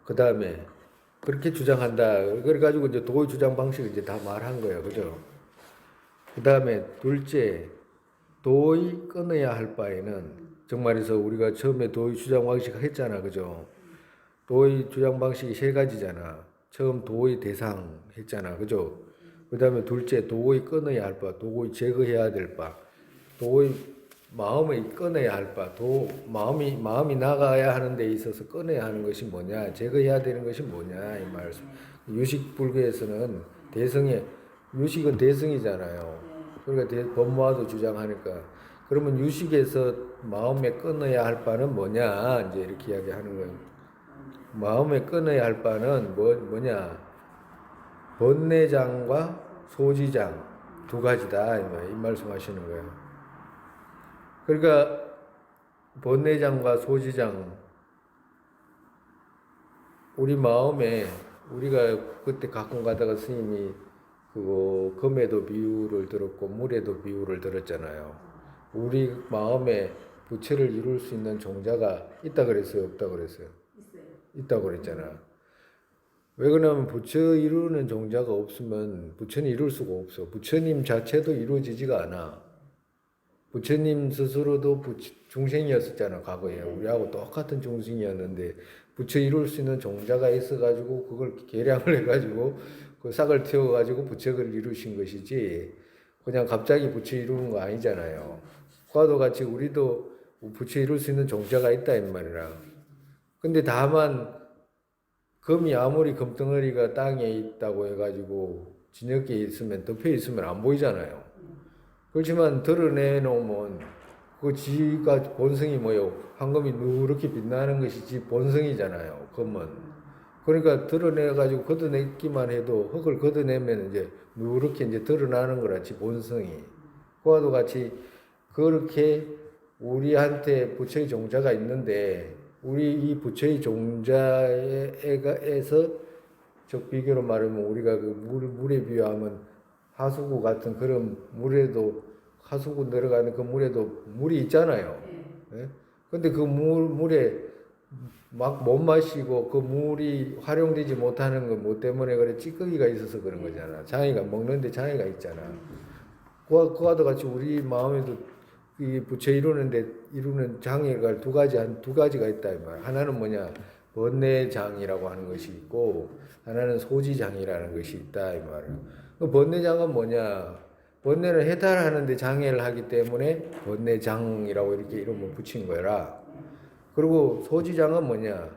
그 다음에 그렇게 주장한다. 그래가지고 이제 도의 주장 방식을 이제 다 말한 거예요. 그죠? 그 다음에 둘째, 도의 끊어야 할 바에는, 정말해서 우리가 처음에 도의 주장 방식 했잖아. 그죠? 도의 주장 방식이 세 가지잖아. 처음 도의 대상 했잖아. 그죠? 그 다음에 둘째, 도의 끊어야 할 바, 도의 제거해야 될 바, 도의 마음을 끊어야 할 바, 마음이 나가야 하는 데 있어서 끊어야 하는 것이 뭐냐, 제거해야 되는 것이 뭐냐, 이 말씀. 유식 불교에서는 유식은 대승이잖아요. 그러니까 법무화도 주장하니까. 그러면 유식에서 마음에 끊어야 할 바는 뭐냐, 이제 이렇게 이야기하는 거예요. 마음에 끊어야 할 바는 뭐냐, 번뇌장과 소지장 두 가지다, 이 말씀하시는 거예요. 그러니까 번뇌장과 소지장, 우리 마음에, 우리가 그때 가끔 가다가 스님이 그거 금에도 비유를 들었고 물에도 비유를 들었잖아요. 우리 마음에 부처를 이룰 수 있는 종자가 있다 그랬어요, 없다 그랬어요? 있다고 그랬잖아. 왜 그러냐면 부처 이루는 종자가 없으면 부처는 이룰 수가 없어. 부처님 자체도 이루어지지가 않아. 부처님 스스로도 중생이었었잖아, 과거에. 우리하고 똑같은 중생이었는데, 부처 이룰 수 있는 종자가 있어가지고, 그걸 계량을 해가지고, 그 싹을 틔워가지고 부처를 이루신 것이지, 그냥 갑자기 부처 이루는 거 아니잖아요. 그와도 같이 우리도 부처 이룰 수 있는 종자가 있다, 이 말이라. 근데 다만, 금이 아무리 금덩어리가 땅에 있다고 해가지고, 진흙에 있으면, 덮여 있으면 안 보이잖아요. 그렇지만 드러내놓으면 그 지가 본성이 뭐요? 황금이 누렇게 빛나는 것이 지 본성이잖아요. 금은. 그러니까 드러내가지고 걷어내기만 해도 흙을 걷어내면 이제 누렇게 이제 드러나는 거라, 지 본성이. 그와도 같이 그렇게 우리한테 부처의 종자가 있는데, 우리 이 부처의 종자에서, 즉 비교로 말하면 우리가 그 물에 비유하면 하수구 같은 그런 물에도, 하수구 내려가는 그 물에도 물이 있잖아요. 예? 근데 그 물에 막 못 마시고 그 물이 활용되지 못하는 거 뭐 때문에 그래? 찌꺼기가 있어서 그런 거잖아. 장애가, 먹는데 장애가 있잖아. 그와도 같이 우리 마음에도 이 부처 이루는 장애가 한 두 가지가 있다 이 말. 하나는 뭐냐? 번뇌장이라고 하는 것이 있고, 하나는 소지장이라는 것이 있다 이 말이야. 그 번뇌장은 뭐냐? 번뇌를 해탈하는데 장애를 하기 때문에 번뇌장이라고 이렇게 이름을 붙인 거라. 그리고 소지장은 뭐냐?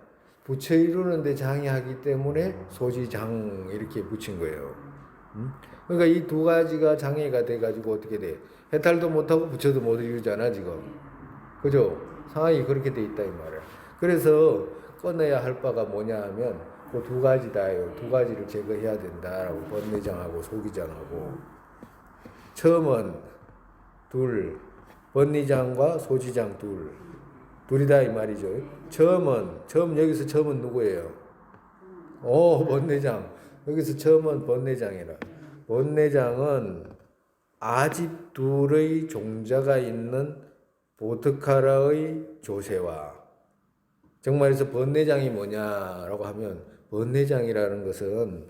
부처 이루는데 장애하기 때문에 소지장 이렇게 붙인 거예요. 그러니까 이 두 가지가 장애가 돼가지고 어떻게 돼? 해탈도 못하고 부처도 못 이루잖아, 지금. 그죠? 상황이 그렇게 돼 있다, 이 말이야. 그래서 꺼내야 할 바가 뭐냐 하면 그 두 가지다요. 두 가지를 제거해야 된다라고. 번뇌장하고 소기장하고. 처음은 번뇌장과 소지장 둘이다 이 말이죠. 처음 여기서 처음은 누구예요? 번뇌장. 여기서 처음은 번뇌장이라. 번뇌장은 아집 둘의 종자가 있는 보트카라의 조세와, 정말에서 번뇌장이 뭐냐라고 하면, 번뇌장이라는 것은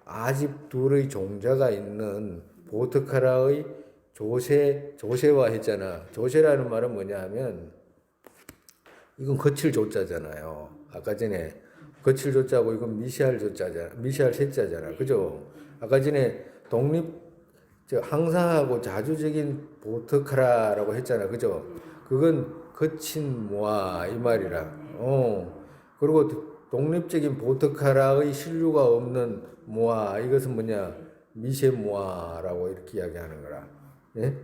아집 둘의 종자가 있는 보트카라의 조세와 했잖아. 조세라는 말은 뭐냐 하면, 이건 거칠 조자잖아요. 아까 전에 거칠 조자고 이건 미시할 조자잖아. 미시할 세자잖아. 그죠? 아까 전에 항상하고 자주적인 보트카라라고 했잖아. 그죠? 그건 거친 모아 이 말이라. 그리고 독립적인 보트카라의 신류가 없는 모아, 이것은 뭐냐? 미세 모아라고 이렇게 이야기하는 거라. 예?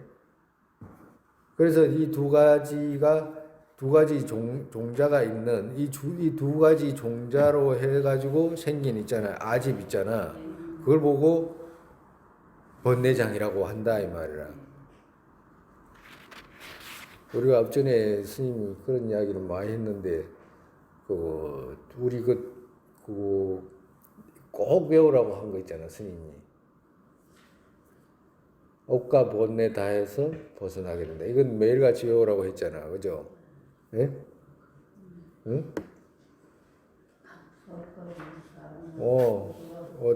그래서 이 두 가지 종자가 있는 이 두 가지 종자로 해가지고 생긴 있잖아요. 아집 있잖아. 그걸 보고 번뇌장이라고 한다 이 말이라. 우리가 앞전에 스님이 그런 이야기를 많이 했는데, 우리 꼭 외우라고 한 거 있잖아, 스님이. 업과 번뇌 다해서 벗어나게 된다. 이건 매일같이 외우라고 했잖아. 그죠? 예? 응?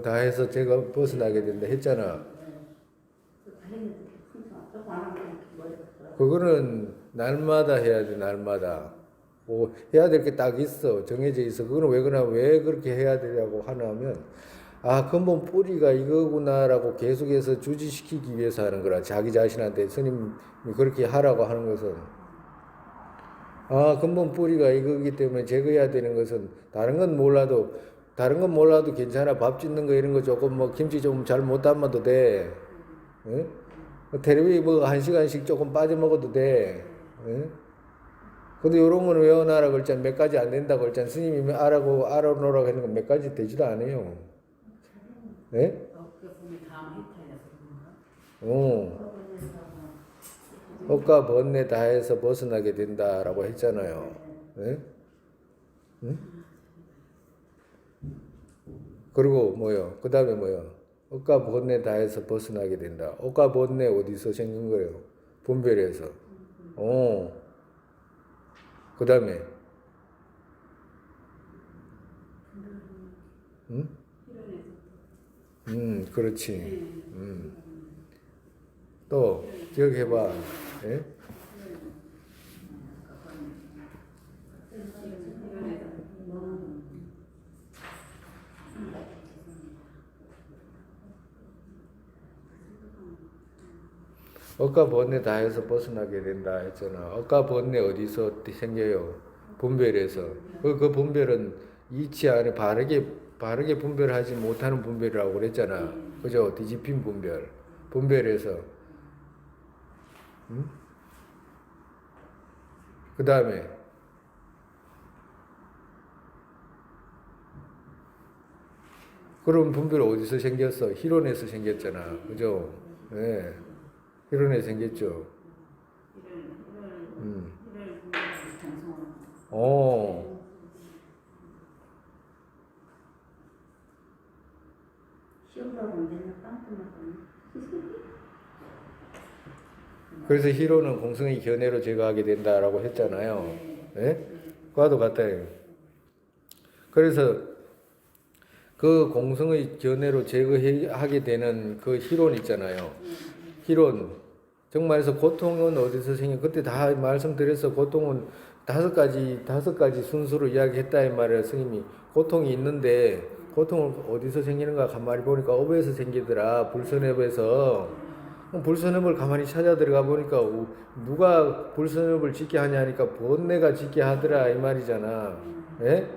다 해서 제가 벗어나게 된다 했잖아. 그거는 날마다 해야 돼, 날마다. 뭐 해야 될 게 딱 있어, 정해져 있어. 그거는 왜 그렇게 해야 되냐고 하면, 아, 근본 뿌리가 이거구나라고 계속해서 주지시키기 위해서 하는 거라. 자기 자신한테 스님이 그렇게 하라고 하는 것은, 아, 근본 뿌리가 이거기 때문에 제거해야 되는 것은 다른 건 몰라도 괜찮아. 밥 짓는 거 이런 거 조금 뭐 김치 좀 잘 못 담아도 돼. 응? 테레비 뭐 1시간씩 조금 빠져 먹어도 돼. 응? 근데 요런 거는 외워놔라 그랬잖아. 몇 가지 안 된다고 그랬잖아. 스님이 알아놓으라고 하는 건 몇 가지 되지도 않아요. 예? 억과 번뇌 다 해서 벗어나게 된다라고 했잖아요. 예? 응? 그리고 뭐요? 그 다음에 뭐요? 억과 번뇌 다 해서 벗어나게 된다. 억과 번뇌 어디서 생긴 거예요? 분별에서. 그 다음에 응? 그렇지. 또 기억해봐. 예? 억과 번뇌 다 해서 벗어나게 된다 했잖아. 억과 번뇌 어디서 생겨요? 분별에서. 그 분별은 이치 안에 바르게 분별하지 못하는 분별이라고 그랬잖아. 그죠? 뒤집힌 분별. 분별에서. 응? 그 다음에 그런 분별 어디서 생겼어? 희론에서 생겼잖아. 그죠? 네. 희론에서 생겼죠. 어. 그래서 희로는 공성의 견해로 제거하게 된다라고 했잖아요. 예? 과도 같아요. 그래서 그 공성의 견해로 제거하게 되는 그 희론 있잖아요. 희론. 정말에서 고통은 어디서 생겨? 그때 다 말씀드렸어. 고통은 다섯 가지 순서로 이야기했다 이 말이에요. 스님이 고통이 있는데 고통은 어디서 생기는가 가만히 보니까 업에서 생기더라. 불선업에서. 불선업을 가만히 찾아 들어가 보니까 누가 불선업을 짓게 하냐 하니까 번뇌가 짓게 하더라 이 말이잖아. 예?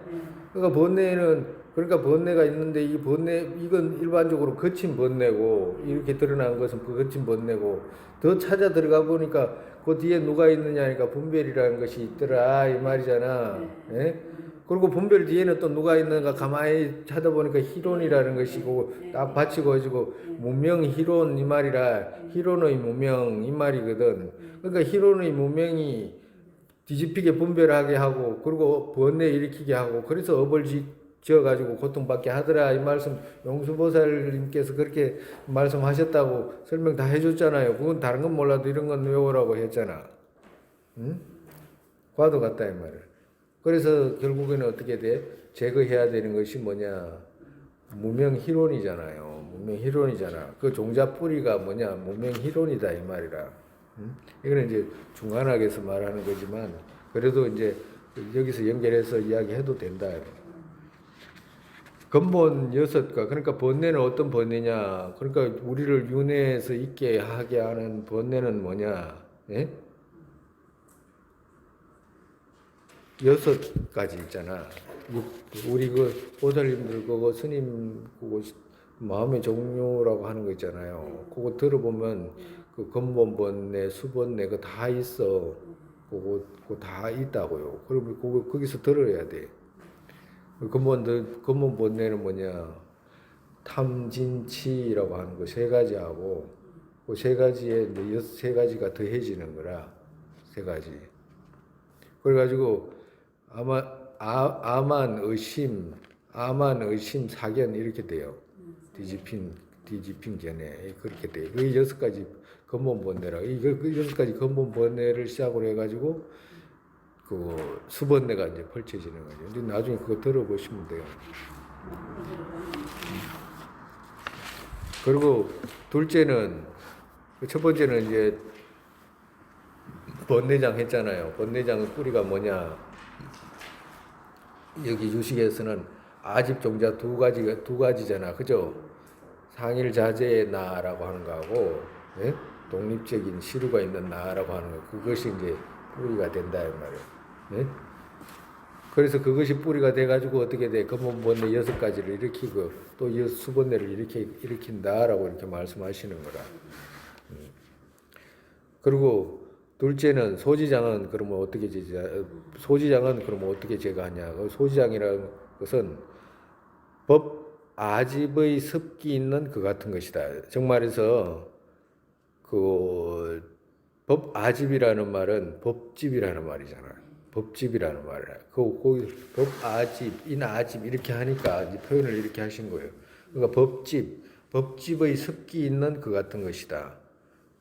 그러니까 번뇌가 있는데 이 번뇌 이건 일반적으로 거친 번뇌고 이렇게 드러난 것은 그 거친 번뇌고 더 찾아 들어가 보니까 그 뒤에 누가 있느냐 하니까 분별이라는 것이 있더라 이 말이잖아. 예? 그리고 분별 뒤에는 또 누가 있는가 가만히 찾아보니까 희론이라는 것이고 딱 받치고 가지고 무명 희론 이 말이라 희론의 무명 이 말이거든. 그러니까 희론의 무명이 뒤집히게 분별하게 하고 그리고 번뇌 일으키게 하고 그래서 업을 지어가지고 고통받게 하더라 이 말씀 용수보살님께서 그렇게 말씀하셨다고 설명 다 해줬잖아요. 그건 다른 건 몰라도 이런 건 외우라고 했잖아. 응? 과도 같다 이 말을. 그래서 결국에는 어떻게 돼? 제거해야 되는 것이 뭐냐? 무명희론이잖아요. 무명희론이잖아. 그 종자 뿌리가 뭐냐? 무명희론이다 이 말이라. 응? 이거는 이제 중간학에서 말하는 거지만 그래도 이제 여기서 연결해서 이야기해도 된다. 근본 6가 그러니까 번뇌는 어떤 번뇌냐? 그러니까 우리를 윤회에서 있게 하게 하는 번뇌는 뭐냐? 예? 6가지 있잖아. 우리 그 보살님들 그거 스님 그거 마음의 종료라고 하는 거 있잖아요. 그거 들어보면 그 근본 번뇌, 수번뇌 그 다 있어. 그거 다 있다고요. 그러면 그거 거기서 들어야 돼. 근본 번뇌는 뭐냐? 탐진치라고 하는 거 3가지하고 그 3가지에 3가지가 더해지는 거라 3가지. 그래가지고 아만 의심 사견 이렇게 돼요. 뒤집힌 견해 그렇게 돼요. 그 6가지 근본 번뇌라. 그 6가지 근본 번뇌를 시작으로 해가지고 그 그 수번내가 이제 펼쳐지는 거죠. 근데 나중에 그거 들어보시면 돼요. 그리고 둘째는 첫 번째는 이제 번뇌장 했잖아요. 번뇌장의 뿌리가 뭐냐? 여기 유식에서는 아집종자 두 가지잖아, 그죠? 상일자재의 나라고 하는 거하고, 예? 독립적인 시류가 있는 나라고 하는 거, 그것이 이제 뿌리가 된다 이 말이에요. 예? 그래서 그것이 뿌리가 돼가지고 어떻게 돼? 근본번뇌 6가지를 일으키고 또 수번뇌를 일으킨다라고 이렇게 말씀하시는 거라. 그리고 둘째는 소지장은 그러면 어떻게 제거하냐? 소지장이라는 것은 법 아집의 습기 있는 그 같은 것이다. 정말해서 그 법 아집이라는 말은 법집이라는 말이잖아요. 법집이라는 말이야. 거기 법 아집, 인아집 이렇게 하니까 이제 표현을 이렇게 하신 거예요. 그러니까 법집의 습기 있는 그 같은 것이다.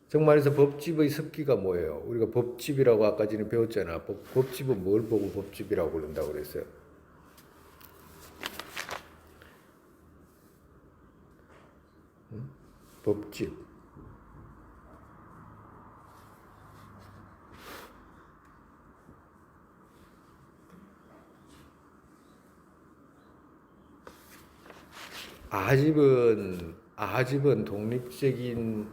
정말해서 법집의 습기가 뭐예요? 우리가 법집이라고 아까 전에 배웠잖아. 법집은 뭘 보고 법집이라고 그런다고 그랬어요? 응? 법집. 아집은 독립적인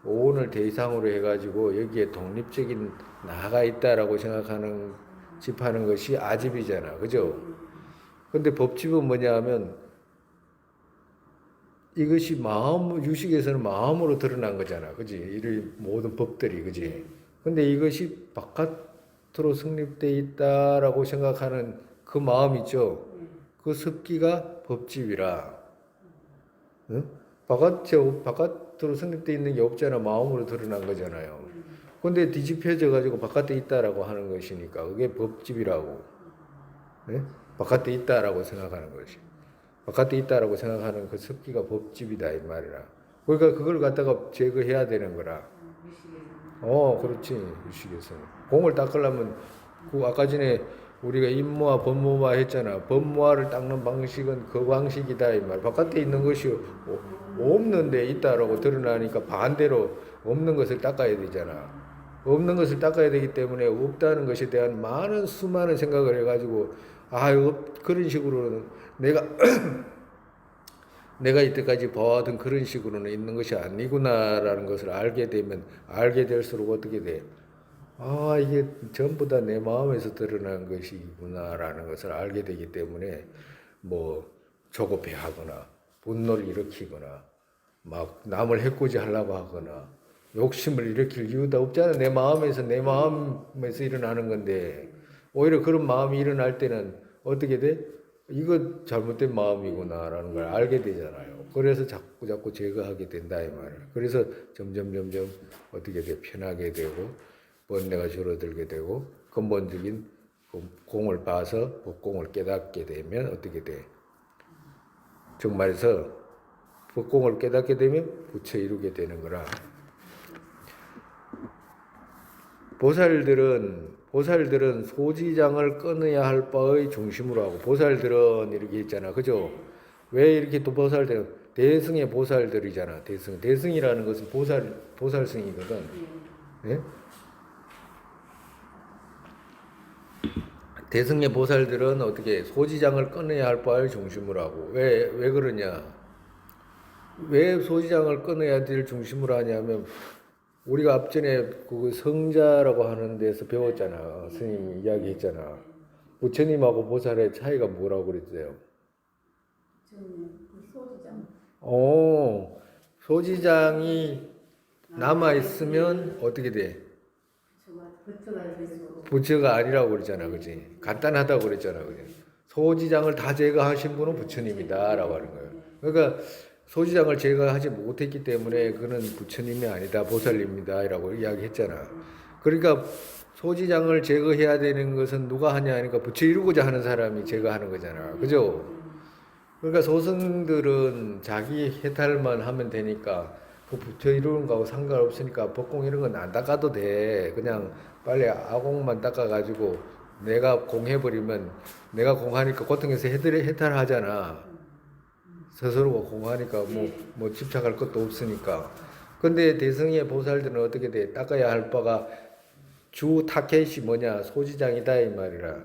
오온을 대상으로 해가지고 여기에 독립적인 나가 있다라고 생각하는 집하는 것이 아집이잖아, 그죠? 근데 법집은 뭐냐 하면 이것이 유식에서는 마음으로 드러난 거잖아, 그지? 이 모든 법들이, 그지? 근데 이것이 바깥으로 성립돼 있다라고 생각하는 그 마음 있죠? 그 습기가 법집이라. 응? 바깥으로 성립되어 있는 게 없잖아. 마음으로 드러난 거잖아요. 근데 뒤집혀져 가지고 바깥에 있다라고 하는 것이니까 그게 법집이라고. 네? 바깥에 있다라고 생각하는 것이. 바깥에 있다라고 생각하는 그 습기가 법집이다 이 말이라. 그러니까 그걸 갖다가 제거해야 되는 거라. 그렇지. 유식에서는. 공을 닦으려면 그 아까 전에 우리가 임무와 법무와 했잖아. 법무와를 닦는 방식은 그 방식이다 이 말. 바깥에 있는 것이 없는 데 있다라고 드러나니까 반대로 없는 것을 닦아야 되잖아. 없는 것을 닦아야 되기 때문에 없다는 것에 대한 수많은 생각을 해가지고 그런 식으로는 내가 이때까지 봐왔던 그런 식으로는 있는 것이 아니구나라는 것을 알게 될수록 어떻게 돼? 이게 전부 다 내 마음에서 드러난 것이구나라는 것을 알게 되기 때문에 조급해하거나 분노를 일으키거나 막 남을 해코지 하려고 하거나 욕심을 일으킬 이유도 없잖아. 내 마음에서 일어나는 건데 오히려 그런 마음이 일어날 때는 어떻게 돼? 이거 잘못된 마음이구나라는 걸 알게 되잖아요. 그래서 자꾸 제거하게 된다 이 말이에요. 그래서 점점 어떻게 돼? 편하게 되고 번뇌가 줄어들게 되고 근본적인 공을 봐서 법공을 깨닫게 되면 어떻게 돼? 정말해서 법공을 깨닫게 되면 부처 이루게 되는 거라. 보살들은 소지장을 끊어야 할 바의 중심으로 하고 보살들은 이렇게 있잖아, 그죠? 왜 이렇게 또 보살들은 대승의 보살들이잖아. 대승이라는 것은 보살승이거든. 네? 대승의 보살들은 어떻게 소지장을 끊어야 할 바를 중심으로 하고 왜 그러냐? 왜 소지장을 끊어야 될 중심으로 하냐면 우리가 앞전에 그 성자라고 하는 데서 배웠잖아. 스님이 이야기했잖아. 부처님하고 보살의 차이가 뭐라고 그랬어요? 소지장. 소지장이 남아 있으면 어떻게 돼? 부처가 아니라고 그랬잖아, 그지? 간단하다고 그랬잖아, 그지? 소지장을 다 제거하신 분은 부처님이다라고 하는 거예요. 그러니까 소지장을 제거하지 못했기 때문에 그는 부처님이 아니다, 보살입니다라고 이야기했잖아. 그러니까 소지장을 제거해야 되는 것은 누가 하냐 하니까 부처 이루고자 하는 사람이 제거하는 거잖아, 그죠? 그러니까 소승들은 자기 해탈만 하면 되니까 그 부처 이루는 거하고 상관없으니까 법공 이런 건 안 닦아도 돼. 그냥 빨리 아공만 닦아가지고 내가 공해버리면 내가 공하니까 고통해서 해탈하잖아. 스스로가 공하니까 뭐 집착할 것도 없으니까. 근데 대승의 보살들은 어떻게 돼? 닦아야 할 바가 주 타켓이 뭐냐? 소지장이다 이 말이라.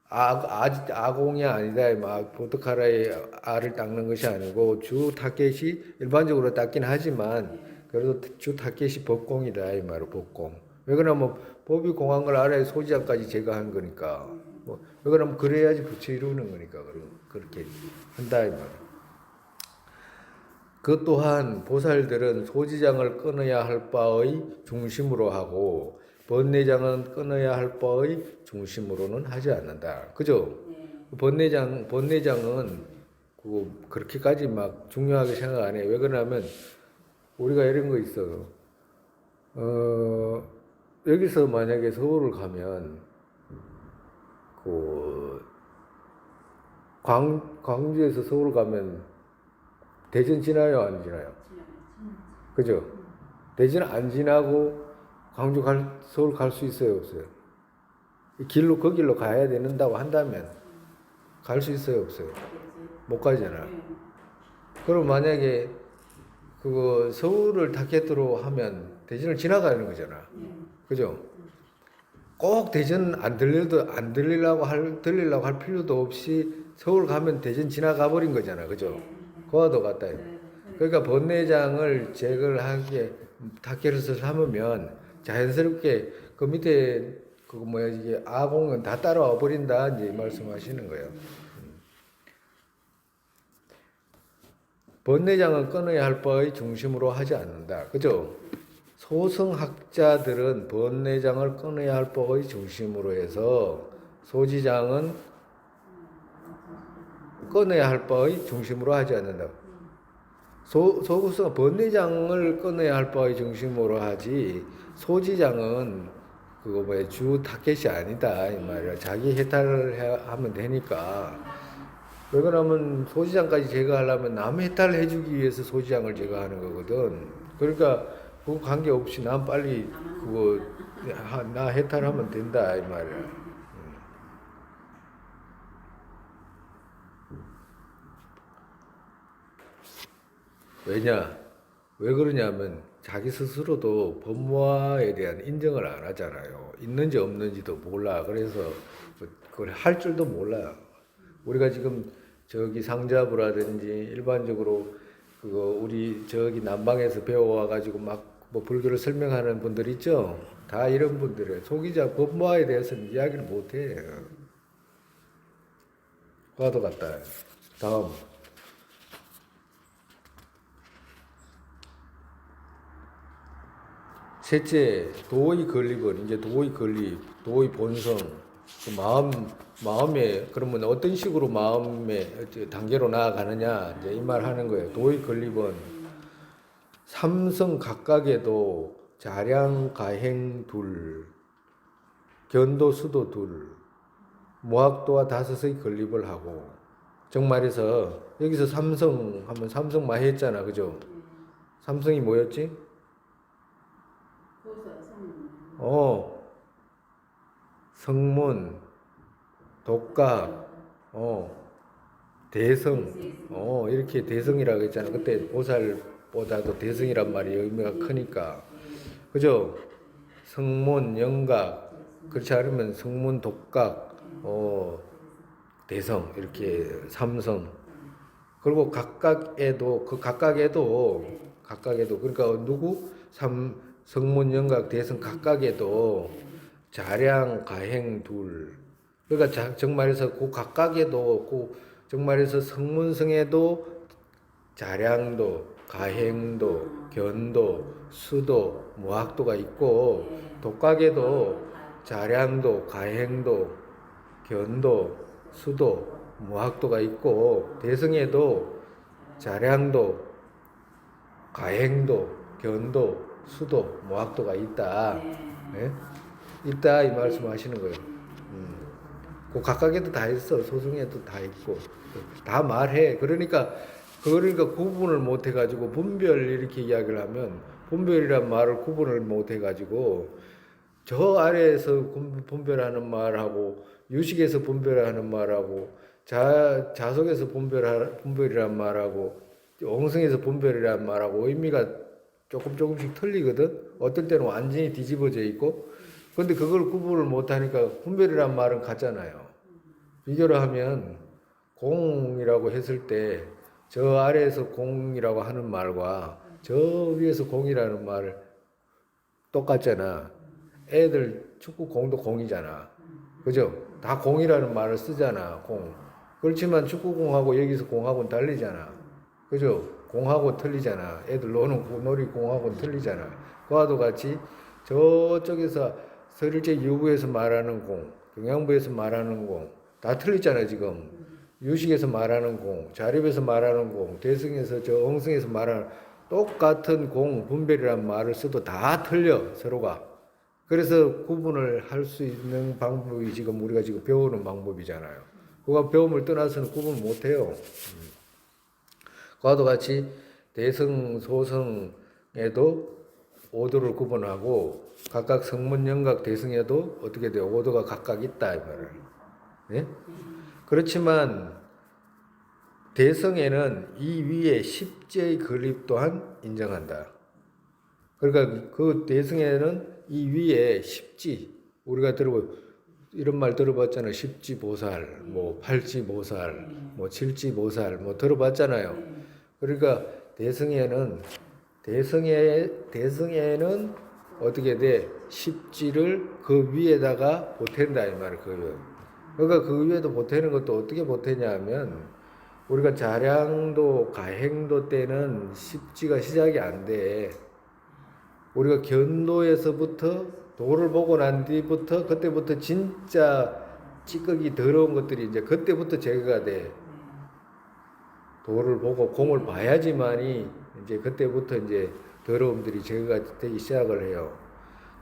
아공이 아니다 이 말. 보트카라의 알을 닦는 것이 아니고 주 타켓이 일반적으로 닦긴 하지만 그래도 주 타켓이 법공이다 이 말로 법공. 왜 그러냐면 법이 공한 걸 알아야 소지장까지 제거한 거니까. 왜 그러냐면 그래야지 부처 이루는 거니까 그렇게 한다 이 말. 그 또한 보살들은 소지장을 끊어야 할 바의 중심으로 하고 번뇌장은 끊어야 할 바의 중심으로는 하지 않는다. 그죠? 번뇌장은 그렇게까지 막 중요하게 생각 안 해. 왜 그러냐면 우리가 이런 거 있어. 여기서 만약에 서울을 가면 광주에서 서울 가면 대전 지나요, 안 지나요? 그죠? 대전 안 지나고 서울 갈 수 있어요, 없어요? 그 길로 가야 된다고 한다면 갈 수 있어요, 없어요? 못 가잖아. 그럼 만약에 서울을 타겟으로 하면 대전을 지나가는 거잖아. 그죠? 꼭 대전 안 들리려고 할 필요도 없이 서울 가면 대전 지나가 버린 거잖아. 그죠? 그와도 같다. 그러니까 번뇌장을 제거를 하기에 타켓을 삼으면 자연스럽게 그 밑에 이게 아공은 다 따라와 버린다 이제 말씀하시는 거예요. 번뇌장은 끊어야 할 바의 중심으로 하지 않는다. 그죠? 소승학자들은 번뇌장을 끊어야 할 바의 중심으로 해서 소지장은 끊어야 할 바의 중심으로 하지 않는다. 소구성은 번뇌장을 끊어야 할 바의 중심으로 하지 소지장은 주 타켓이 아니다 이 말이야. 자기 해탈을 하면 되니까. 왜 그러면 소지장까지 제거하려면 남 해탈을 해주기 위해서 소지장을 제거하는 거거든. 그러니까 그 관계 없이 난 빨리 나 해탈하면 된다 이 말이야. 왜냐? 왜 그러냐면 자기 스스로도 법무화에 대한 인정을 안 하잖아요. 있는지 없는지도 몰라. 그래서 그걸 할 줄도 몰라요. 우리가 지금 저기 상자부라든지 일반적으로 우리 저기 남방에서 배워와가지고 막 뭐 불교를 설명하는 분들 있죠? 다 이런 분들이에요. 소기자 법무화에 대해서는 이야기를 못해. 과도 같다. 다음. 셋째, 도의 건립은 이제 도의 건립, 도의 본성, 마음에 그러면 어떤 식으로 마음의 단계로 나아가느냐 이제 이 말 하는 거예요. 도의 건립은 삼성 각각에도 자량 가행 둘, 견도 수도 둘, 무학도와 다섯의 건립을 하고 정말해서 여기서 삼성 하면 삼성만 했잖아, 그죠? 삼성이 뭐였지? 성문, 독각, 대성, 이렇게 대성이라고 했잖아. 그때 보살보다도 대성이란 말이 의미가 크니까. 그죠? 성문, 영각, 그렇지 않으면 성문, 독각, 대성, 이렇게 삼성. 그리고 각각에도, 그러니까 누구? 성문, 영각, 대성 각각에도 자량, 가행 둘. 그러니까 정말해서 각각에도 정말해서 성문성에도 자량도, 가행도, 견도, 수도, 무학도가 있고 독각에도 자량도, 가행도, 견도, 수도, 무학도가 있고 대성에도 자량도, 가행도, 견도, 수도, 무학도가 있다. 네? 있다 이 말씀하시는 거예요. 그 각각에도 다 있어. 소승에도 다 있고 다 말해. 그러니까 구분을 못 해가지고 분별 이렇게 이야기를 하면 분별이란 말을 구분을 못 해가지고 저 아래에서 분별하는 말하고 유식에서 분별하는 말하고 자속에서 분별이란 말하고 엉성에서 분별이란 말하고 의미가 조금씩 틀리거든. 어떨 때는 완전히 뒤집어져 있고, 근데 그걸 구분을 못하니까 분별이란 말은 같잖아요. 비교를 하면 공이라고 했을 때 저 아래에서 공이라고 하는 말과 저 위에서 공이라는 말 똑같잖아. 애들 축구 공도 공이잖아. 그죠? 다 공이라는 말을 쓰잖아. 공. 그렇지만 축구공하고 여기서 공하고는 달리잖아. 그죠? 공하고 틀리잖아. 애들 노는 놀이공하고는 틀리잖아. 그와도 같이 저쪽에서 서울제 유부에서 말하는 공, 경양부에서 말하는 공, 다 틀리잖아, 지금. 유식에서 말하는 공, 자립에서 말하는 공, 대승에서 저 엉성에서 말하는 똑같은 공, 분별이란 말을 써도 다 틀려, 서로가. 그래서 구분을 할 수 있는 방법이 지금 우리가 지금 배우는 방법이잖아요. 그거 배움을 떠나서는 구분 못 해요. 그와도 같이 대성, 소성에도 오도를 구분하고 각각 성문, 영각, 대성에도 어떻게 돼요? 오도가 각각 있다 이 말을. 네? 그렇지만 대성에는 이 위에 십제의 건립 또한 인정한다. 그러니까 그 대성에는 이 위에 십지, 우리가 이런 말 들어봤잖아요. 십지보살, 뭐 팔지보살, 뭐 칠지보살, 뭐 들어봤잖아요. 그러니까 대성에는 어떻게 돼? 십지를 그 위에다가 보탠다 이 말이에요. 그러니까 그 위에도 보태는 것도 어떻게 보태냐 하면 우리가 자량도 가행도 때는 십지가 시작이 안 돼. 우리가 견도에서부터 도를 보고 난 뒤부터 그때부터 진짜 찌꺼기 더러운 것들이 이제 그때부터 제거가 돼. 도를 보고 공을 봐야지만이 이제 그때부터 이제 더러움들이 제거가 되기 시작을 해요.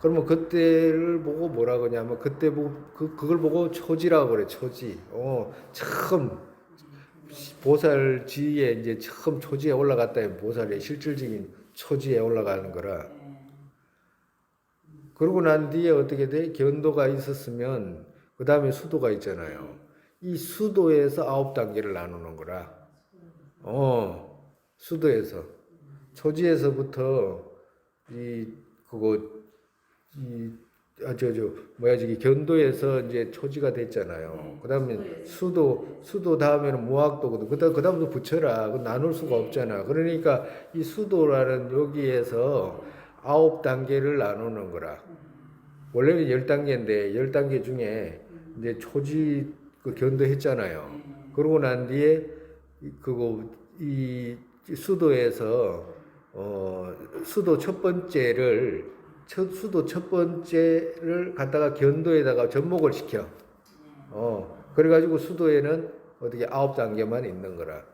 그러면 그때를 보고 뭐라 그러냐면 그때 보고 그걸 보고 초지라고 그래. 초지. 처음 보살지에 이제 처음 초지에 올라갔다. 보살의 실질적인 초지에 올라가는 거라. 그러고 난 뒤에 어떻게 돼? 견도가 있었으면 그 다음에 수도가 있잖아요. 이 수도에서 9단계를 나누는 거라. 수도에서 초지에서부터 저기 견도에서 이제 초지가 됐잖아요. 그 다음에 수도 다음에는 무학도거든. 그 다음도 붙여라. 나눌 수가 없잖아. 그러니까 이 수도라는 여기에서 9단계를 나누는 거라. 원래는 10단계인데 10단계 중에 이제 초지 그 견도했잖아요. 그러고 난 뒤에 이 수도에서 수도 첫 번째를 갖다가 견도에다가 접목을 시켜. 그래가지고 수도에는 어떻게 9단계만 있는 거라.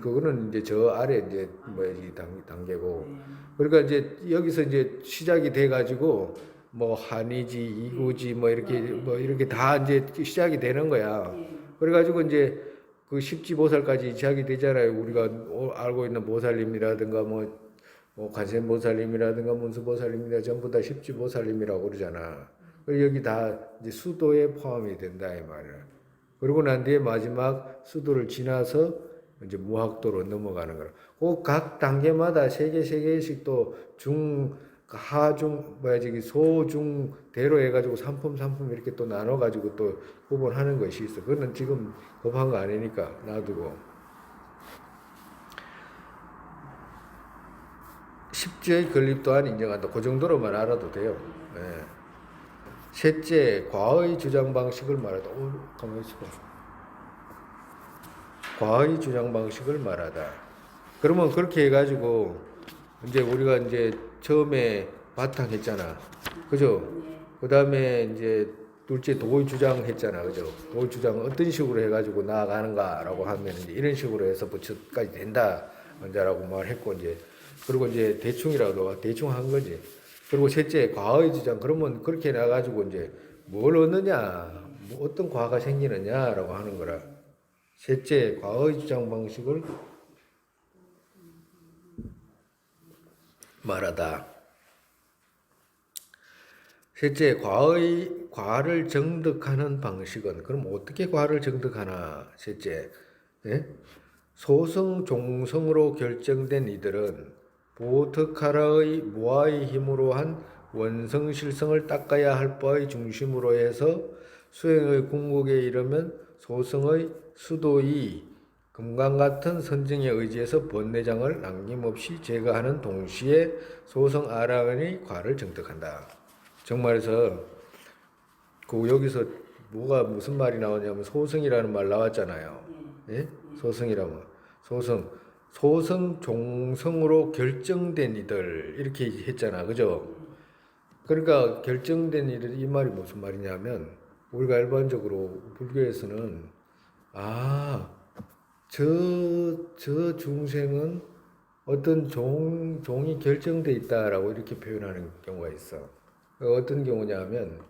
그거는 이제 저 아래 이제 단계고. 그러니까 이제 여기서 이제 시작이 돼가지고 뭐 한이지, 이구지 뭐 이렇게 다 이제 시작이 되는 거야. 그래가지고 이제 그 십지보살까지 시작이 되잖아요. 우리가 알고 있는 보살님이라든가 뭐 관세음보살님이라든가 문수보살님이라 전부 다 십지보살님이라고 그러잖아. 그리고 여기 다 이제 수도에 포함이 된다 이 말이야. 그러고 난 뒤에 마지막 수도를 지나서 이제 무학도로 넘어가는 거라. 그 각 단계마다 세 개씩 또 하중 소중 대로 해가지고 삼품 이렇게 또 나눠가지고 또 구분하는 것이 있어. 그거는 지금 급한 거 아니니까 놔두고. 십지의 건립 또한 인정한다. 그 정도로만 알아도 돼요. 네. 셋째, 과의 주장 방식을 말하다. 가만히 있어봐. 과의 주장 방식을 말하다. 그러면 그렇게 해가지고 이제 우리가 이제 처음에 바탕했잖아. 그죠? 그 다음에 이제 둘째 도의 주장 했잖아. 그죠? 도의 주장 어떤 식으로 해가지고 나아가는가라고 하면 이제 이런 식으로 해서 부처까지 된다. 라고 말했고 이제 그리고 이제 대충이라고 대충 한 거지. 그리고 셋째 과의 주장. 그러면 그렇게 나가지고 이제 뭘 얻느냐, 뭐 어떤 과가 생기느냐라고 하는 거라. 셋째 과의 주장 방식을 말하다. 셋째, 과를 정득하는 방식은, 그럼 어떻게 과를 정득하나? 셋째, 예? 소성 종성으로 결정된 이들은 보트카라의 무아의 힘으로 한 원성실성을 닦아야 할 바의 중심으로 해서 수행의 궁극에 이르면 소성의 수도이 금강 같은 선정에 의지해서 번뇌장을 남김없이 제거하는 동시에 소성 아라한의 과를 정득한다. 정말에서 그 여기서 뭐가 무슨 말이 나오냐면 소성이라는 말 나왔잖아요. 예? 소성이라면 소성 종성으로 결정된 이들 이렇게 했잖아, 그죠? 그러니까 결정된 이들 이 말이 무슨 말이냐면 우리가 일반적으로 불교에서는 저 중생은 어떤 종이 결정돼 있다라고 이렇게 표현하는 경우가 있어. 어떤 경우냐면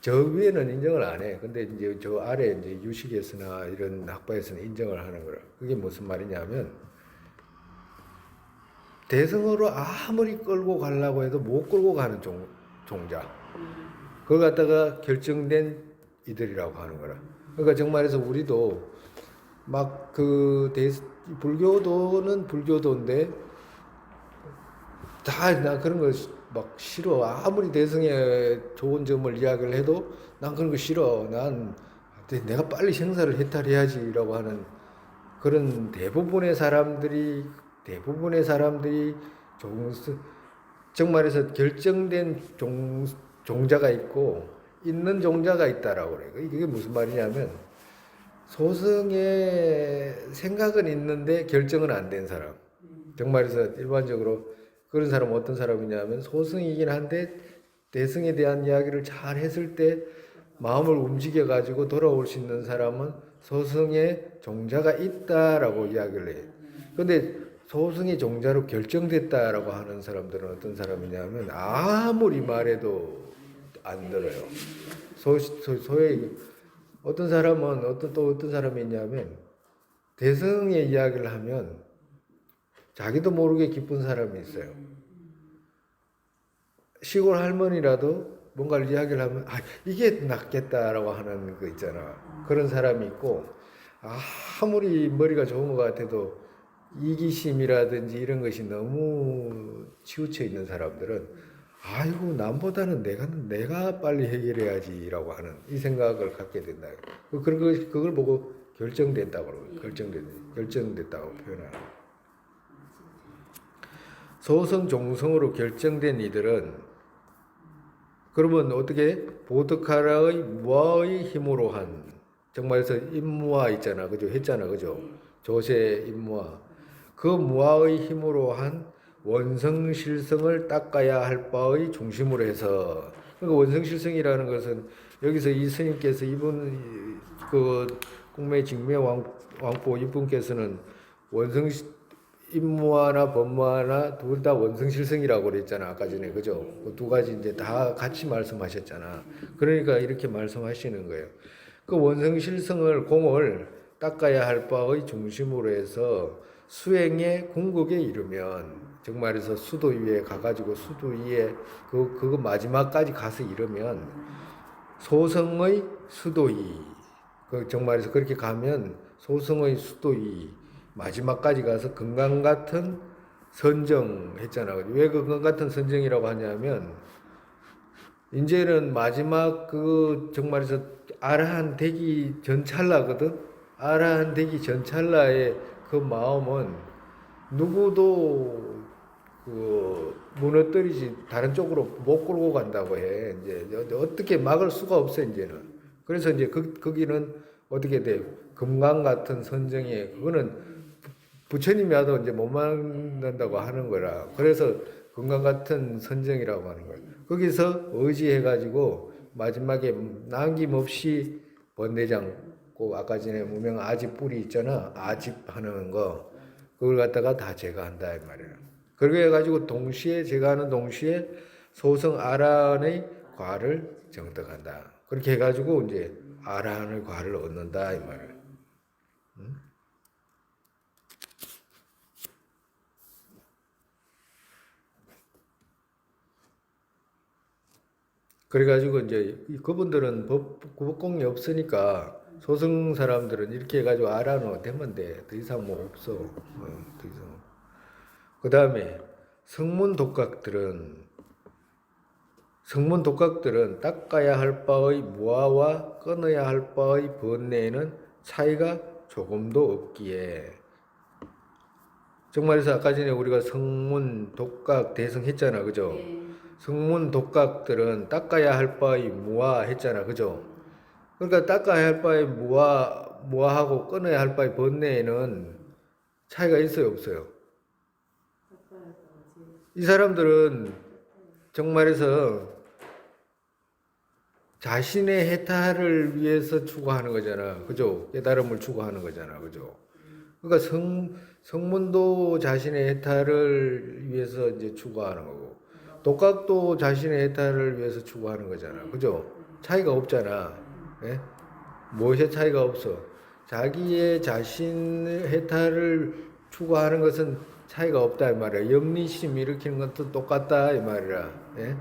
저 위에는 인정을 안 해. 근데 이제 저 아래 이제 유식에서나 이런 학파에서는 인정을 하는 거라. 그게 무슨 말이냐면 대승으로 아무리 끌고 가려고 해도 못 끌고 가는 종자. 그걸 갖다가 결정된 이들이라고 하는 거라. 그러니까 정말해서 우리도 막 불교도는 불교도인데 나 그런 거 막 싫어. 아무리 대승의 좋은 점을 이야기를 해도 난 그런 거 싫어. 내가 빨리 생사를 해탈해야지라고 하는 그런 대부분의 사람들이 정말해서 결정된 종자가 있고 있는 종자가 있다라고 그래. 이게 무슨 말이냐면 소승의 생각은 있는데 결정은 안 된 사람. 정말해서 일반적으로 그런 사람은 어떤 사람이냐면 소승이긴 한데 대승에 대한 이야기를 잘 했을 때 마음을 움직여 가지고 돌아올 수 있는 사람은 소승의 종자가 있다라고 이야기를 해. 근데 소승의 종자로 결정됐다라고 하는 사람들은 어떤 사람이냐면 아무리 말해도 안 들어요. 소위 어떤 사람은 어떤 사람이 있냐면 대승의 이야기를 하면 자기도 모르게 기쁜 사람이 있어요. 시골 할머니라도 뭔가를 이야기를 하면 이게 낫겠다라고 하는 거 있잖아. 그런 사람이 있고 아무리 머리가 좋은 것 같아도 이기심이라든지 이런 것이 너무 치우쳐 있는 사람들은 아이고 남보다는 내가 빨리 해결해야지라고 하는 이 생각을 갖게 된다. 그걸 보고 결정됐다고 결정됐다고 표현하는. 소성 종성으로 결정된 이들은 그러면 어떻게 보드카라의 무아의 힘으로 한 정말에서 임무아 있잖아, 그죠? 했잖아, 그죠? 조세 임무아 그 무아의 힘으로 한 원성실성을 닦아야 할 바의 중심으로 해서 그러니까 원성실성이라는 것은 여기서 이 스님께서 이분 공매 직매 왕보 이분께서는 원성 임무하나 법무하나 둘 다 원성실성이라고 그랬잖아 아까 전에 그죠? 그 두 가지 이제 다 같이 말씀하셨잖아. 그러니까 이렇게 말씀하시는 거예요. 그 원성실성을 공을 닦아야 할 바의 중심으로 해서 수행의 궁극에 이르면 정말해서 수도 위에 가가지고 수도 위에 그거 마지막까지 가서 이르면 소성의 수도이 정말해서 그렇게 가면 소성의 수도이 마지막까지 가서 건강 같은 선정 했잖아. 왜 건강 같은 선정이라고 하냐면 이제는 마지막 정말에서 아라한 되기 전 찰나거든. 아라한 되기 전 찰나의 그 마음은 누구도 무너뜨리지 다른 쪽으로 못 끌고 간다고 해. 이제 어떻게 막을 수가 없어 이제는. 그래서 이제 거기는 어떻게 돼? 금강 같은 선정에 그거는 부처님이 와도 이제 못 만든다고 하는 거라. 그래서 금강 같은 선정이라고 하는 거예요. 거기서 의지해가지고 마지막에 남김없이 번뇌장, 아까 전에 무명 아집 뿌리 있잖아. 아집 하는 거. 그걸 갖다가 다 제거한다 이 말이에요. 그렇게 해가지고 제거하는 동시에 소성 아라한의 과를 정득한다. 그렇게 해가지고 이제 아라한의 과를 얻는다 이 말이에요. 응? 그래가지고 이제 그분들은 법공이 없으니까 소승 사람들은 이렇게 해가지고 알아놓으면 되면 돼. 더 이상 뭐 없어. 더 이상. 그 다음에 성문 독각들은 닦아야 할 바의 무아와 끊어야 할 바의 번뇌에는 차이가 조금도 없기에. 정말해서 아까 전에 우리가 성문 독각 대성했잖아, 그죠? 예. 성문 독각들은 닦아야 할 바의 무아 했잖아, 그죠? 그러니까 닦아야 할 바의 무아하고 끊어야 할 바의 번뇌에는 차이가 있어요, 없어요? 이 사람들은 정말해서 자신의 해탈을 위해서 추구하는 거잖아, 그죠? 깨달음을 추구하는 거잖아, 그죠? 그러니까 성문도 자신의 해탈을 위해서 이제 추구하는 거고, 독각도 자신의 해탈을 위해서 추구하는 거잖아, 그죠? 차이가 없잖아. 예? 무엇의 차이가 없어? 자기의 자신의 해탈을 추구하는 것은 차이가 없다 이 말이야. 염리심 일으키는 것도 똑같다 이 말이야. 예?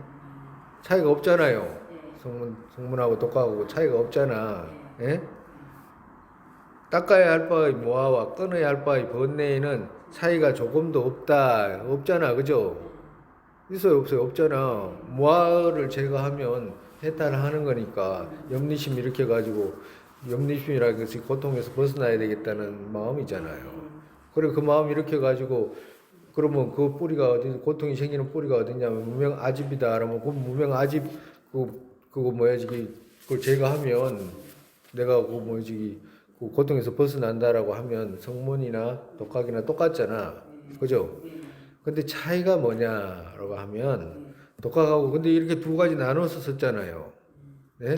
차이가 없잖아요. 성문하고 독각하고 차이가 없잖아. 예? 닦아야 할 바의 무아와 끊어야 할 바의 번뇌에는 차이가 조금도 없다. 없잖아. 그죠? 있어요, 없어요? 없잖아. 무아를 제거하면 해탈하는 거니까 염리심 일으켜가지고 염리심이라는 것이 고통에서 벗어나야 되겠다는 마음이잖아요. 그리고 그 마음 일으켜가지고 그러면 그 뿌리가 어디 고통이 생기는 뿌리가 어디냐면 무명 아집이다. 그러면 그 무명 아집 그거 뭐야 지금 그걸 제거하면 내가 그 뭐지 그 고통에서 벗어난다라고 하면 성문이나 독학이나 똑같잖아. 그죠? 근데 차이가 뭐냐라고 하면 독학하고 근데 이렇게 두 가지 나눠서 썼잖아요. 네?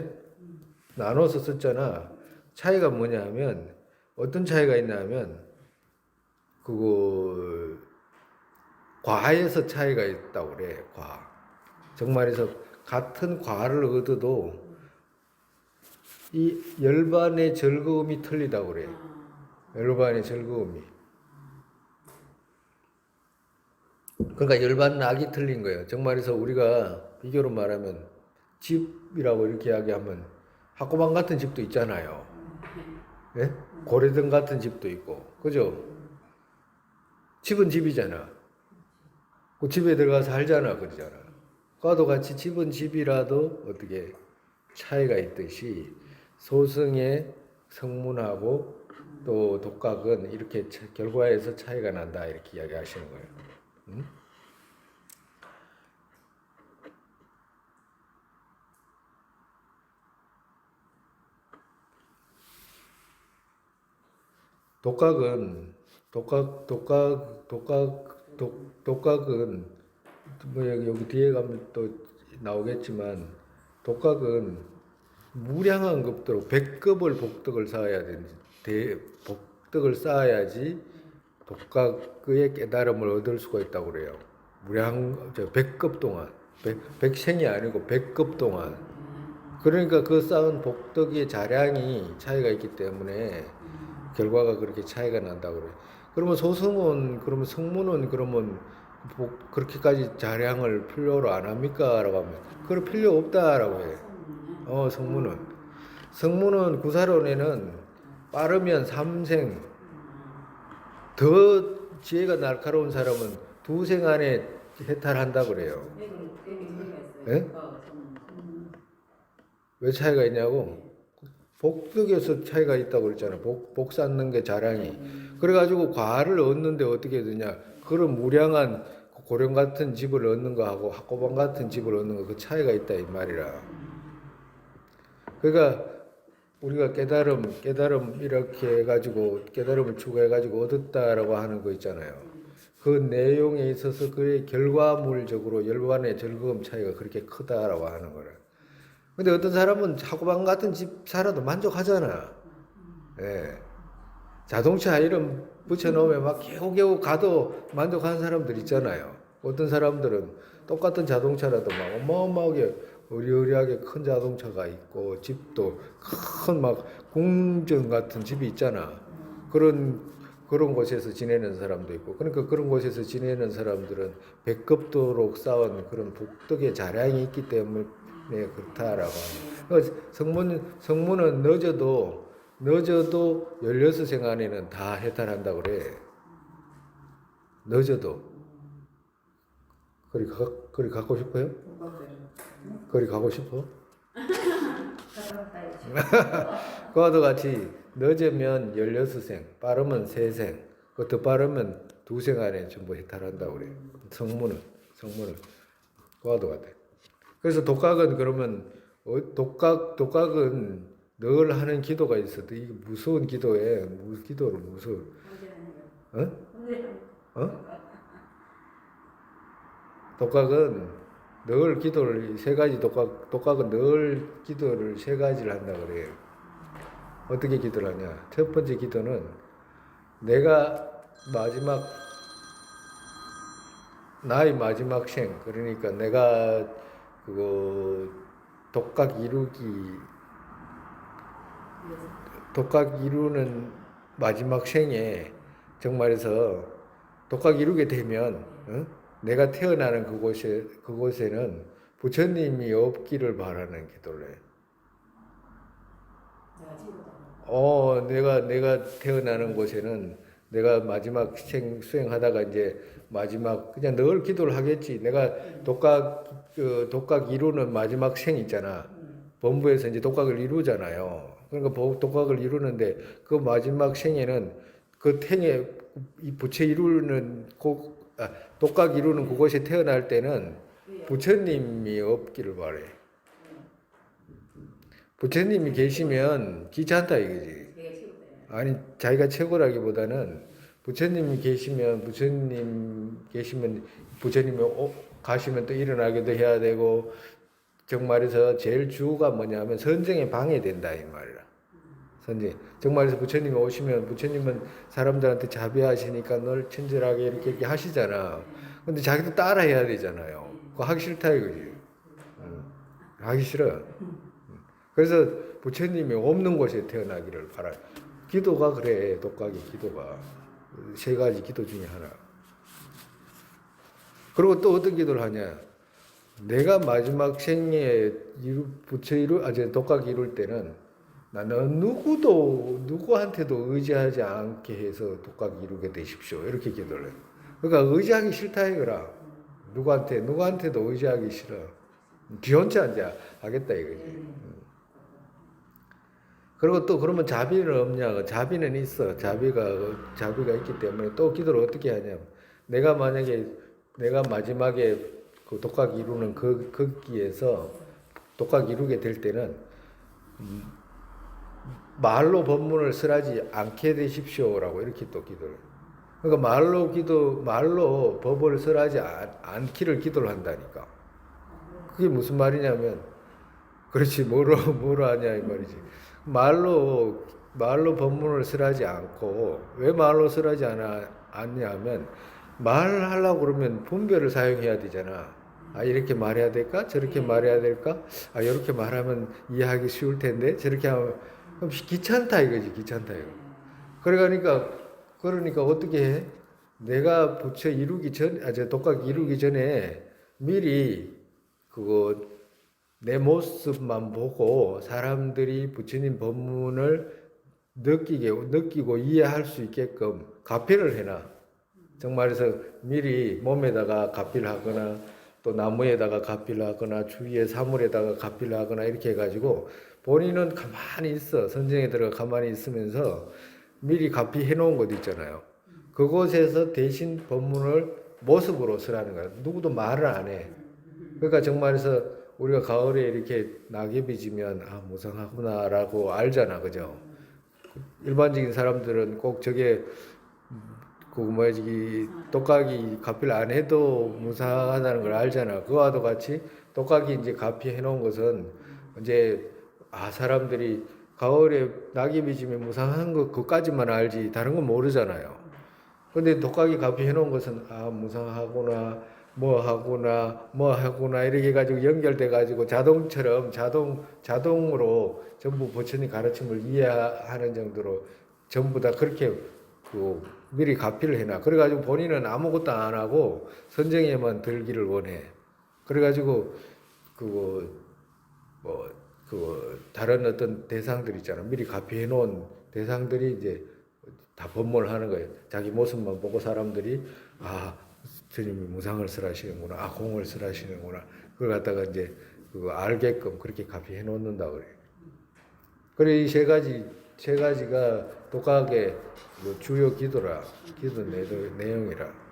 나눠서 썼잖아. 차이가 뭐냐 하면 어떤 차이가 있냐 하면 그거 과에서 차이가 있다고 그래. 과. 정말에서 같은 과를 얻어도 이 열반의 즐거움이 틀리다고 그래. 열반의 즐거움이. 그러니까 열반 낙이 틀린 거예요. 정말에서 우리가 비교로 말하면 집이라고 이렇게 이야기하면 학고방 같은 집도 있잖아요. 예? 고래등 같은 집도 있고. 그죠? 집은 집이잖아. 그 집에 들어가서 살잖아. 그러잖아. 과도 같이 집은 집이라도 어떻게 차이가 있듯이 소승의 성문하고 또 독각은 이렇게 결과에서 차이가 난다. 이렇게 이야기하시는 거예요. 응? 독각은 독각은 뭐 여기 뒤에 가면 또 나오겠지만 독각은 무량한 급도로 100급을 복덕을 쌓아야 되는지 복덕을 쌓아야지 독각의 깨달음을 얻을 수가 있다고 그래요. 무량 100급 동안 100생이 아니고 100급 동안 그러니까 그 쌓은 복덕의 자량이 차이가 있기 때문에 결과가 그렇게 차이가 난다고 그래요. 그러면 소승은 그러면 성문은 그러면 그렇게까지 자량을 필요로 안 합니까? 라고 하면 그럴 필요 없다라고 해. 성문은 구사론에는 빠르면 3생 더 지혜가 날카로운 사람은 2생 안에 해탈한다고 그래요. 예? 왜 차이가 있냐고? 복덕에서 차이가 있다고 그랬잖아. 복 쌓는 게 자량이. 그래가지고 과를 얻는데 어떻게 되냐? 그런 무량한 고령 같은 집을 얻는 거하고 학고방 같은 집을 얻는 거 그 차이가 있다 이 말이라. 그러니까 우리가 깨달음 이렇게 해가지고 깨달음을 추구해가지고 얻었다라고 하는 거 있잖아요. 그 내용에 있어서 그의 결과물적으로 열반의 즐거움 차이가 그렇게 크다라고 하는 거라. 근데 어떤 사람은 학고방 같은 집 살아도 만족하잖아. 예. 자동차 이름 붙여놓으면 막 겨우겨우 가도 만족하는 사람들 있잖아요. 어떤 사람들은 똑같은 자동차라도 막 어마어마하게 의리의리하게 큰 자동차가 있고 집도 큰 막 궁전 같은 집이 있잖아. 그런 곳에서 지내는 사람도 있고 그러니까 그런 곳에서 지내는 사람들은 백급도록 쌓은 그런 복덕의 자량이 있기 네, 그렇다라고 하는. 성문은 늦어도 16생 안에는 다 해탈한다고 그래. 늦어도. 거리 갖고 싶어요? 거리 가고 싶어? 그와도 같이 늦으면 16생, 빠르면 3생, 더 빠르면 2생 안에 전부 해탈한다고 그래. 성문은. 그와도 같아. 그래서 독각은 그러면 독각은 늘 하는 기도가 있어. 이게 무서운 기도에 기도를 무서워. 어? 어? 독각은 늘 기도를 세 가지 독각은 늘 기도를 3가지를 한다 그래요. 어떻게 기도를 하냐? 첫 번째 기도는 내가 나의 마지막 생, 그러니까 내가 독각 이루는 마지막 생에 정말에서 독각 이루게 되면 내가 태어나는 그곳에는 부처님이 없기를 바라는 기도를 해. 내가 태어나는 곳에는 내가 마지막 수행하다가 이제 마지막 그냥 늘 기도를 하겠지. 내가 독각 이루는 마지막 생 있잖아. 범부에서 이제 독각을 이루잖아요. 그러니까 독각을 이루는데 그 마지막 생에는 그 탱에 이 부처 이루는 독각 이루는 그곳에 태어날 때는 부처님이 없기를 바래. 부처님이 계시면 귀찮다 이거지. 아니 자기가 최고라기보다는 부처님이 계시면 부처님이 가시면 또 일어나기도 해야 되고 정말에서 제일 주가 뭐냐면 선정에 방해된다 이 말이야. 선정. 정말에서 부처님이 오시면 부처님은 사람들한테 자비하시니까 널 친절하게 이렇게 하시잖아. 근데 자기도 따라 해야 되잖아요. 그거 하기 싫다 이거지. 하기 싫어. 그래서 부처님이 없는 곳에 태어나기를 바라. 기도가 그래. 독각의 기도가 3가지 기도 중에 하나. 그리고 또 어떤 기도를 하냐? 내가 마지막 생에 독각 이룰 때는 나는 누구한테도 의지하지 않게 해서 독각 이루게 되십시오. 이렇게 기도를 해. 그러니까 의지하기 싫다 이거라. 누구한테도 의지하기 싫어. 비혼자 이제 하겠다 이거지. 그리고 또 그러면 자비는 없냐? 자비는 있어. 자비가 있기 때문에 또 기도를 어떻게 하냐? 내가 마지막에 그 독각 이루는 거기에서 독각 이루게 될 때는 말로 법문을 설하지 않게 되십시오라고 이렇게 또 기도를. 그러니까 말로 법을 설하지 않기를 기도를 한다니까. 그게 무슨 말이냐면, 그렇지 뭐로 하냐 이 말이지. 말로 법문을 설하지 않고 왜 말로 설하지 않냐면 말하려고 그러면 분별을 사용해야 되잖아. 이렇게 말해야 될까? 저렇게 말해야 될까? 이렇게 말하면 이해하기 쉬울 텐데 저렇게 하면 그럼 귀찮다 이거지. 귀찮다 이거. 그러니까 어떻게 해? 내가 부처 이루기 전, 독각 이루기 전에 미리 내 모습만 보고 사람들이 부처님 법문을 느끼고 이해할 수 있게끔 가필을 해놔. 정말해서 미리 몸에다가 가필을 하거나 또 나무에다가 가필을 하거나 주위에 사물에다가 가필을 하거나 이렇게 해가지고 본인은 가만히 있어. 선정에 들어가 가만히 있으면서 미리 가필해 놓은 곳 있잖아요. 그곳에서 대신 법문을 모습으로 쓰라는 거야. 누구도 말을 안 해. 그러니까 정말해서 우리가 가을에 이렇게 낙엽이 지면 무성하구나라고 알잖아, 그죠? 일반적인 사람들은 꼭 저게 독각이 가필 안 해도 무상하다는 걸 알잖아. 그와도 같이 독각이 이제 가필해 놓은 것은 이제 사람들이 가을에 낙엽이 지면 무상한 것 그까지만 알지 다른 건 모르잖아요. 근데 독각이 가필해 놓은 것은 무상하구나. 뭐 하구나 이렇게 해가지고 연결돼 가지고 자동으로 전부 부처님 가르침을 이해하는 정도로 전부 다 그렇게 미리 가필을 해놔. 그래가지고 본인은 아무것도 안 하고 선정에만 들기를 원해. 그래가지고 다른 어떤 대상들 있잖아. 미리 가피해 놓은 대상들이 이제 다 번몰하는 거예요. 자기 모습만 보고 사람들이 스님이 무상을 설하시는구나, 공을 설하시는구나. 그걸 갖다가 이제 그거 알게끔 그렇게 가피해 놓는다 그래요. 그래 이 세 가지가 독학의 주요 기도 내용이라.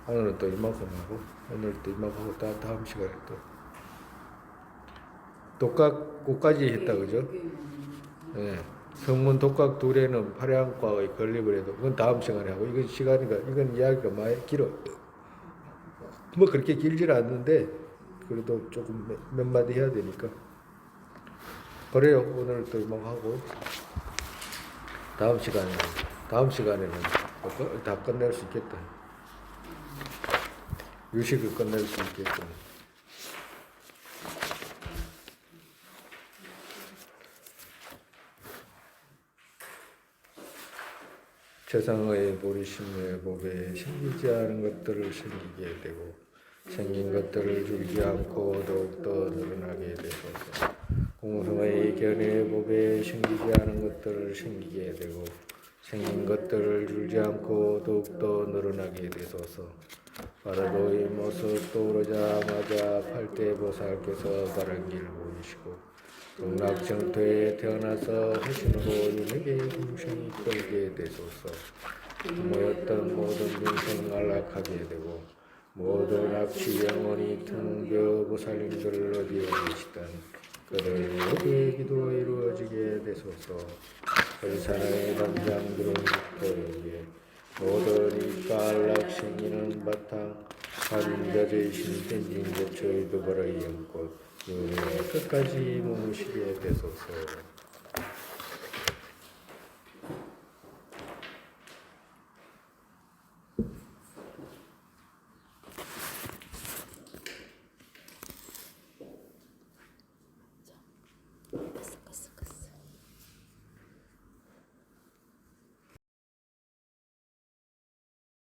오늘은 또 이만큼 하고, 다음 시간에 또 독학 끝까지 했다 그죠? 네. 성문 독학 둘에는 파량과의 건립을 해도 그건 다음 시간에 하고, 이건 이야기가 많이 길어. 뭐 그렇게 길질 않는데 그래도 조금 몇 마디 해야 되니까. 그래요. 오늘 또 이만하고 다음 시간에는 다 끝낼 수 있겠다. 유식을 끝낼 수 있겠군. 세상의 보리심의 법에 생기지 않은 것들을 생기게 되고 생긴 것들을 줄이지 않고 더욱더 늘어나게 되소서. 공성의 견해 법에 생기지 않은 것들을 생기게 되고 생긴 것들을 줄이지 않고 더욱더 늘어나게 되소서. 바라도의 모습 떠오르자마자 팔대보살께서 바른 길을 보이시고 동락정토에 태어나서 하시는 고인에게 hum생이 끌게 되소서. 모였던 모든 중생 안락하게 되고 모든 악취 영원히 등벼 보살님들을 어디에 계시던 그들 어디에 기도 이루어지게 되소서. 불산의 담장들은 국토에게 모든 이가 안락 생기는 바탕 한자되신 땡긴제초의 도바라의 연꽃 눈에 끝까지 머무시게 되소서.